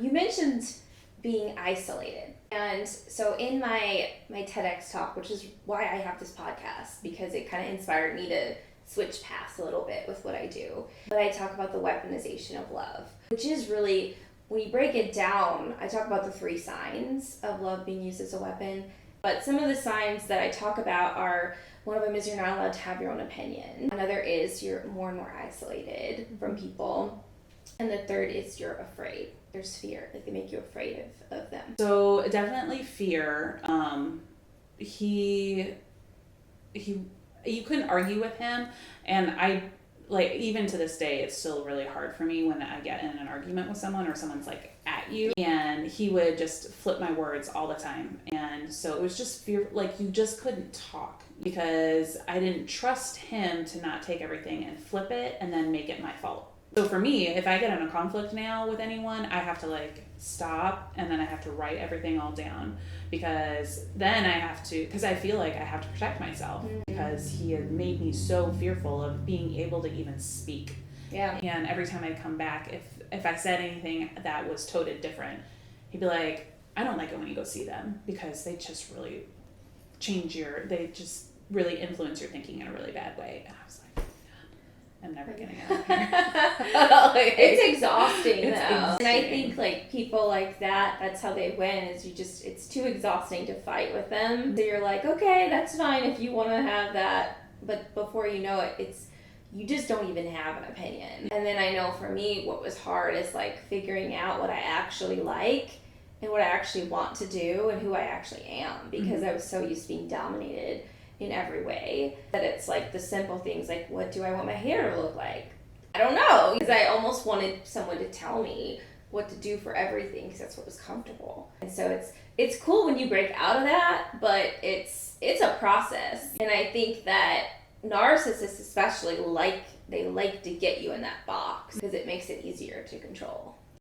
you mentioned being isolated. And so in my TEDx talk, which is why I have this podcast, because it kind of inspired me to switch paths a little bit with what I do. But I talk about the weaponization of love, which is really, when you break it down, I talk about the 3 signs of love being used as a weapon. But some of the signs that I talk about are, one of them is you're not allowed to have your own opinion. Another is you're more and more isolated from people. And the third is you're afraid. There's fear. Like, they make you afraid of them. So definitely fear. You couldn't argue with him. And I, like, even to this day, it's still really hard for me when I get in an argument with someone or someone's like at you, and he would just flip my words all the time. And so it was just fear, like, you just couldn't talk because I didn't trust him to not take everything and flip it and then make it my fault. So for me, if I get in a conflict now with anyone, I have to like stop and then I have to write everything all down, because then I have to, because I feel like I have to protect myself, because he had made me so fearful of being able to even speak. Yeah. And every time I'd come back, if I said anything that was toted different, he'd be like, I don't like it when you go see them, because they just really they just really influence your thinking in a really bad way. And I was like, I'm never getting out of here. It's exhausting, though. And I think, like, people like that, that's how they win, is it's too exhausting to fight with them. So you're like, okay, that's fine if you want to have that. But before you know it, you just don't even have an opinion. And then I know for me, what was hard is, like, figuring out what I actually like and what I actually want to do and who I actually am, because I was so used to being dominated in every way that it's like the simple things, like, what do I want my hair to look like? I don't know, because I almost wanted someone to tell me what to do for everything, because that's what was comfortable. And so it's cool when you break out of that, but it's a process. And I think that narcissists especially like to get you in that box because it makes it easier to control.